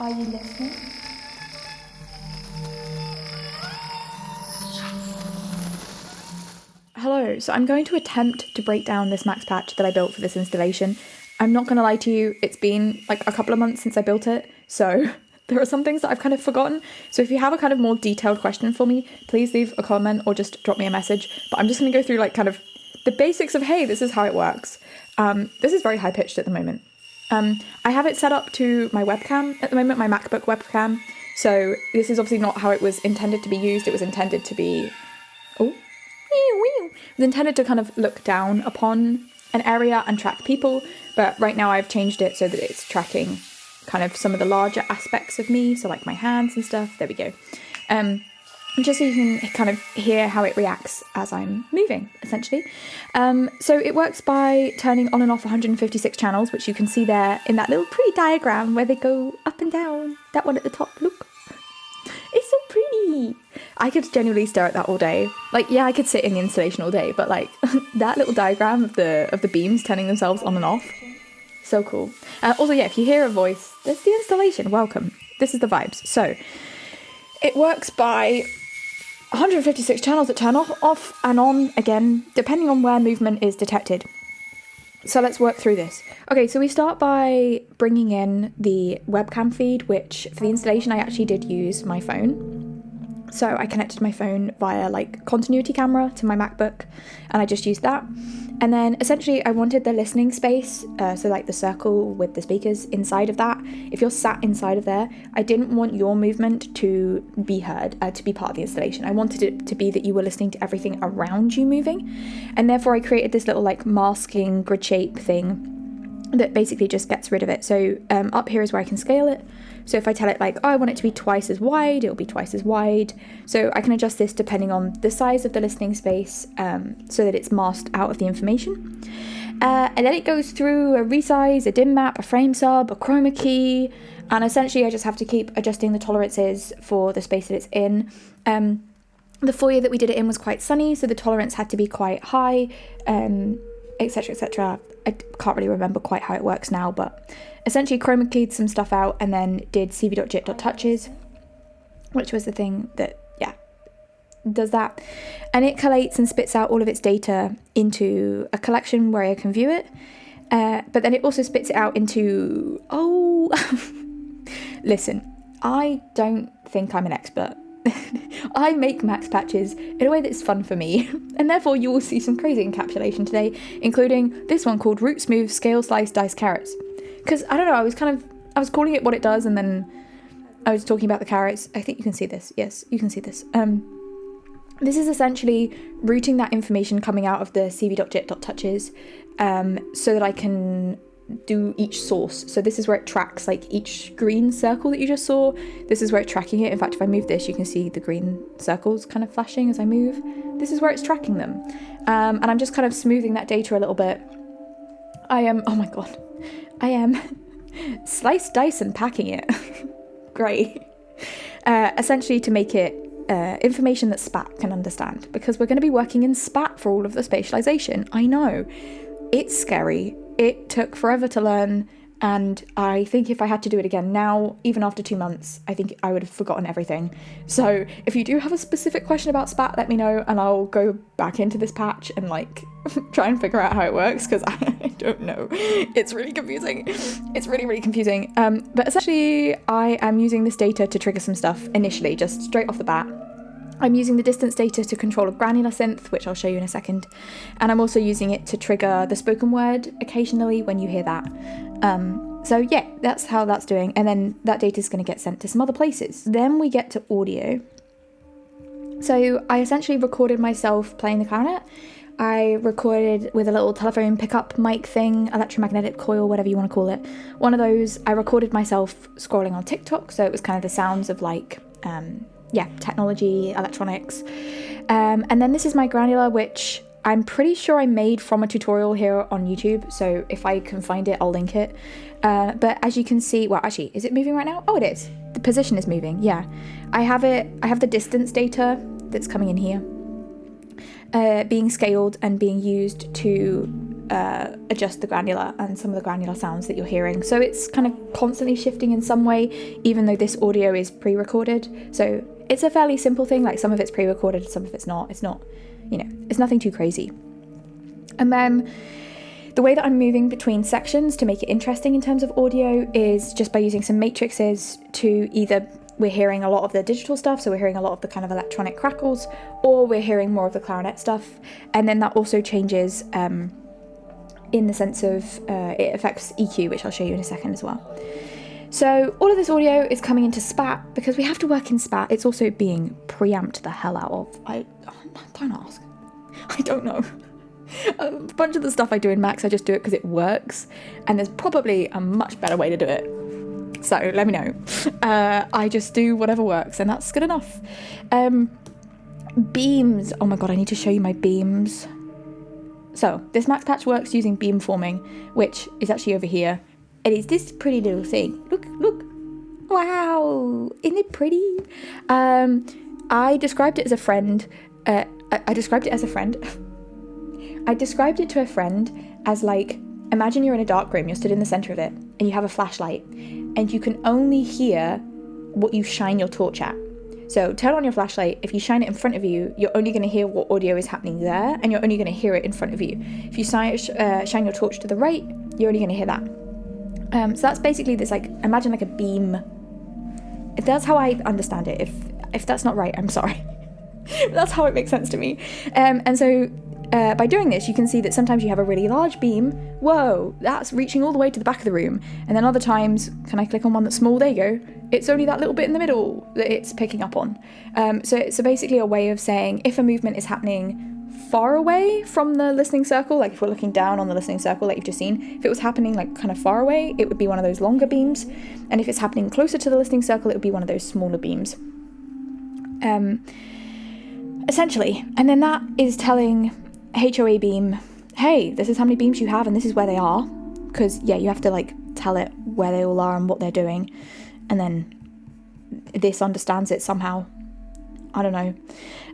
Are you listening? Hello, so I'm going to attempt to break down this max patch that I built for this installation. I'm not going to lie to you, it's been like a couple of months since I built it, so there are some things that I've kind of forgotten. So if you have a kind of more detailed question for me, please leave a comment or just drop me a message. But I'm just going to go through like kind of the basics of, hey, this is how it works. This is very high pitched at the moment. I have it set up to my webcam at the moment, my MacBook webcam. So this is obviously not how it was intended to be used. It was intended to be, it was intended to kind of look down upon an area and track people. But right now I've changed it so that it's tracking kind of some of the larger aspects of me. So like my hands and stuff. There we go. Just so you can kind of hear how it reacts as I'm moving, essentially. So it works by turning on and off 156 channels, which you can see there in that little pretty diagram where they go up and down. That one at the top, look. It's so pretty. I could genuinely stare at that all day. Like, yeah, I could sit in the installation all day, but like that little diagram of the beams turning themselves on and off. So cool. Also, yeah, if you hear a voice, there's the installation. Welcome. This is the vibes. So it works by 156 channels that turn off and on again, depending on where movement is detected. So let's work through this. Okay, so we start by bringing in the webcam feed, which for the installation, I actually did use my phone. So I connected my phone via like continuity camera to my MacBook, and I just used that. And then essentially I wanted the listening space, so like the circle with the speakers inside of that. If you're sat inside of there, I didn't want your movement to be heard, to be part of the installation. I wanted it to be that you were listening to everything around you moving. And therefore I created this little like masking grid shape thing that basically just gets rid of it. So up here is where I can scale it. So if I tell it like, oh, I want it to be twice as wide, it'll be twice as wide. So I can adjust this depending on the size of the listening space, so that it's masked out of the information. And then it goes through a resize, a dim map, a frame sub, a chroma key, and essentially I just have to keep adjusting the tolerances for the space that it's in. The foyer that we did it in was quite sunny, so the tolerance had to be quite high, etc, etc. I can't really remember quite how it works now, but essentially chroma keyed some stuff out and then did cv.jit.touches, which was the thing that, yeah, does that. And it collates and spits out all of its data into a collection where I can view it. But then it also spits it out into, listen, I don't think I'm an expert. I make max patches in a way that's fun for me, and therefore you will see some crazy encapsulation today, including this one called Root Smooth Scale Slice Dice Carrots. Because I don't know, I was calling it what it does, and then I was talking about the carrots. I think you can see this. Yes, you can see this. This is essentially routing that information coming out of the cv.jit.touches, so that I can do each source. So this is where it tracks like each green circle that you just saw. This is where it's tracking it. In fact, if I move this, you can see the green circles kind of flashing as I move. This is where it's tracking them. And I'm just kind of smoothing that data a little bit. I am slice, dice and packing it. Great. Essentially to make it information that SPAT can understand, because we're going to be working in SPAT for all of the spatialization. I know. It's scary. It took forever to learn, and I think if I had to do it again now, even after 2 months, I think I would have forgotten everything. So if you do have a specific question about SPAT, let me know, and I'll go back into this patch and like try and figure out how it works, because I don't know. It's really confusing. It's really, really confusing. But essentially, I am using this data to trigger some stuff initially, just straight off the bat. I'm using the distance data to control a granular synth, which I'll show you in a second. And I'm also using it to trigger the spoken word occasionally when you hear that. So yeah, that's how that's doing. And then that data is going to get sent to some other places. Then we get to audio. So I essentially recorded myself playing the clarinet. I recorded with a little telephone pickup mic thing, electromagnetic coil, whatever you want to call it. One of those. I recorded myself scrolling on TikTok. So it was kind of the sounds of like, technology, electronics. And then this is my granular, which I'm pretty sure I made from a tutorial here on YouTube. So if I can find it, I'll link it. But as you can see, well, actually, is it moving right now? Oh, it is. The position is moving. Yeah. I have the distance data that's coming in here, being scaled and being used to adjust the granular and some of the granular sounds that you're hearing. So it's kind of constantly shifting in some way, even though this audio is pre-recorded. So it's a fairly simple thing, like some of it's pre-recorded, some of it's not. It's not, it's nothing too crazy. And then the way that I'm moving between sections to make it interesting in terms of audio is just by using some matrices to either we're hearing a lot of the digital stuff, so we're hearing a lot of the kind of electronic crackles, or we're hearing more of the clarinet stuff. And then that also changes in the sense of it affects EQ, which I'll show you in a second as well. So all of this audio is coming into SPAT because we have to work in SPAT. It's also being preamped the hell out of. Don't ask. I don't know. A bunch of the stuff I do in Max, I just do it because it works, and there's probably a much better way to do it. So let me know. I just do whatever works, and that's good enough. Beams. Oh my god, I need to show you my beams. So this Max Patch works using beam forming, which is actually over here. And it's this pretty little thing. Look. Wow. Isn't it pretty? I described it as a friend. I described it to a friend as like, imagine you're in a dark room, you're stood in the center of it, and you have a flashlight, and you can only hear what you shine your torch at. So turn on your flashlight. If you shine it in front of you, you're only going to hear what audio is happening there, and you're only going to hear it in front of you. If you shine your torch to the right, you're only going to hear that. So that's basically this, like, imagine like a beam. If that's how I understand it. If that's not right, I'm sorry. That's how it makes sense to me. And so by doing this, you can see that sometimes you have a really large beam. Whoa, that's reaching all the way to the back of the room. And then other times, can I click on one that's small? There you go. It's only that little bit in the middle that it's picking up on. So basically a way of saying if a movement is happening far away from the listening circle, like if we're looking down on the listening circle like you've just seen, if it was happening like kind of far away, it would be one of those longer beams. And if it's happening closer to the listening circle, it would be one of those smaller beams. Essentially. And then that is telling HOA beam, hey, this is how many beams you have and this is where they are. Because, yeah, you have to like tell it where they all are and what they're doing. And then this understands it somehow. I don't know.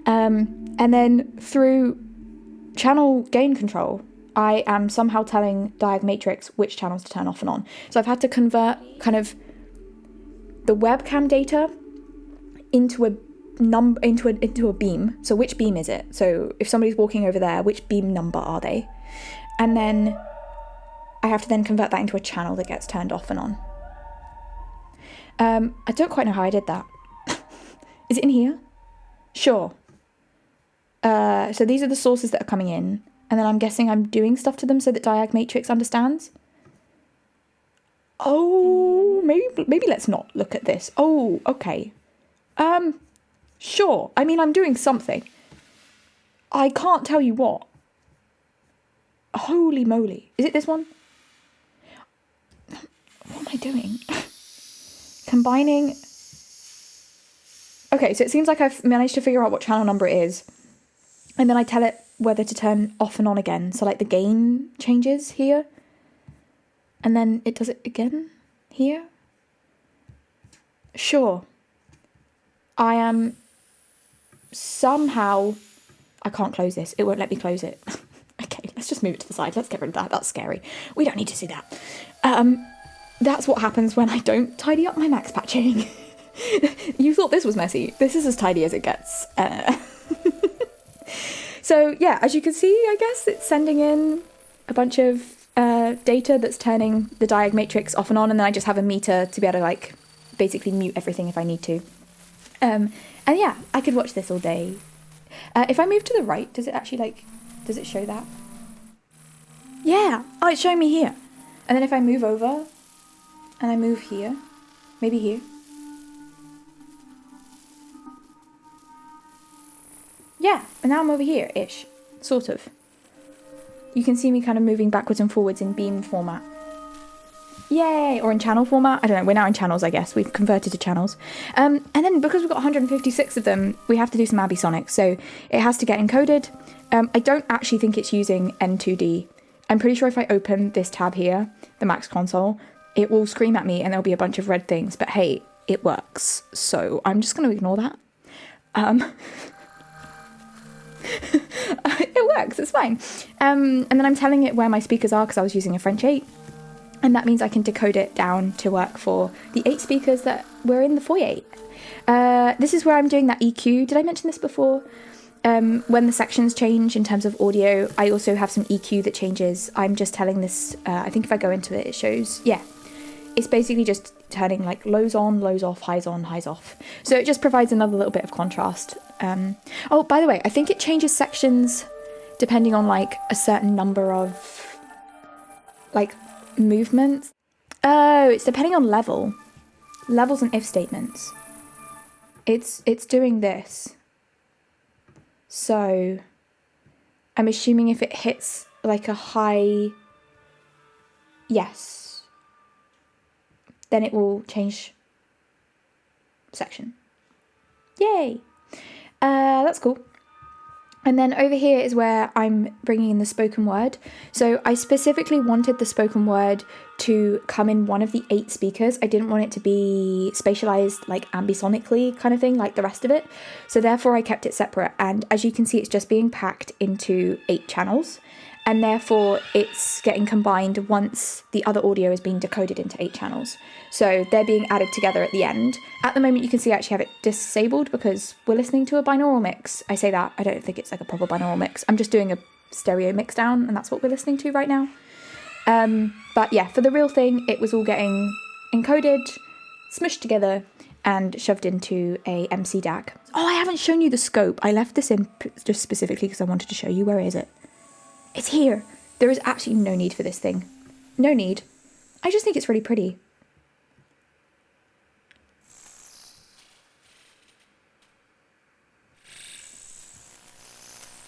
And then through channel gain control, I am somehow telling Diag Matrix which channels to turn off and on. So I've had to convert kind of the webcam data into a beam. So which beam is it? So if somebody's walking over there, which beam number are they? And then I have to then convert that into a channel that gets turned off and on. I don't quite know how I did that. Is it in here? Sure. So these are the sources that are coming in, and then I'm guessing I'm doing stuff to them so that Diag Matrix understands. Oh, maybe let's not look at this. Oh, okay. Sure. I mean, I'm doing something. I can't tell you what. Holy moly. Is it this one? What am I doing? Combining. Okay, so it seems like I've managed to figure out what channel number it is. And then I tell it whether to turn off and on again. So like the gain changes here. And then it does it again here. Sure. I am somehow... I can't close this. It won't let me close it. Okay, let's just move it to the side. Let's get rid of that. That's scary. We don't need to see that. That's what happens when I don't tidy up my max patching. You thought this was messy. This is as tidy as it gets. So yeah, as you can see, I guess it's sending in a bunch of data that's turning the Diag Matrix off and on, and then I just have a meter to be able to like basically mute everything if I need to. And yeah, I could watch this all day. If I move to the right, does it actually does it show that? Yeah, oh, it's showing me here. And then if I move over and I move here, maybe here. Yeah, and now I'm over here-ish, sort of. You can see me kind of moving backwards and forwards in beam format. Yay! Or in channel format. I don't know, we're now in channels, I guess. We've converted to channels. And then because we've got 156 of them, we have to do some Ambisonic. So it has to get encoded. I don't actually think it's using N2D. I'm pretty sure if I open this tab here, the Max console, it will scream at me and there'll be a bunch of red things. But hey, it works. So I'm just going to ignore that. It works, it's fine. And then I'm telling it where my speakers are because I was using a French 8. And that means I can decode it down to work for the 8 speakers that were in the foyer. This is where I'm doing that EQ. Did I mention this before? When the sections change in terms of audio, I also have some EQ that changes. I'm just telling this, I think if I go into it, it shows, yeah. It's basically just turning like lows on, lows off, highs on, highs off. So it just provides another little bit of contrast. Oh, by the way, I think it changes sections depending on like a certain number of like movements. Oh, it's depending on levels and if statements. It's doing this. So I'm assuming if it hits like a high yes, then it will change section. Yay! That's cool. And then over here is where I'm bringing in the spoken word. So I specifically wanted the spoken word to come in one of the 8 speakers. I didn't want it to be spatialized like ambisonically kind of thing like the rest of it. So therefore I kept it separate. And as you can see, it's just being packed into 8 channels. And therefore it's getting combined once the other audio is being decoded into 8 channels. So they're being added together at the end. At the moment you can see I actually have it disabled because we're listening to a binaural mix. I say that, I don't think it's like a proper binaural mix. I'm just doing a stereo mix down and that's what we're listening to right now. But yeah, for the real thing, it was all getting encoded, smushed together and shoved into a MC DAC. Oh, I haven't shown you the scope. I left this in just specifically because I wanted to show you. Where is it? It's here. There is absolutely no need for this thing. No need. I just think it's really pretty.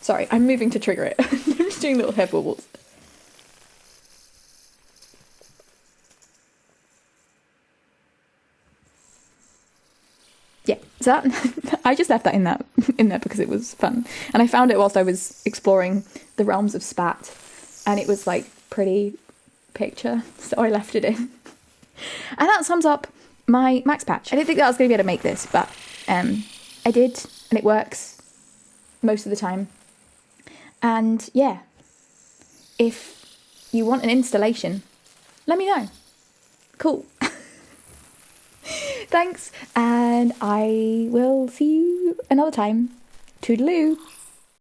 Sorry, I'm moving to trigger it. I'm just doing little head wobbles. Yeah, so that, I just left that in there because it was fun. And I found it whilst I was exploring the realms of spat. And it was like pretty picture, so I left it in. And that sums up my max patch. I didn't think that I was going to be able to make this, but I did, and it works most of the time. And yeah, if you want an installation, let me know. Cool. Thanks, and I will see you another time. Toodaloo.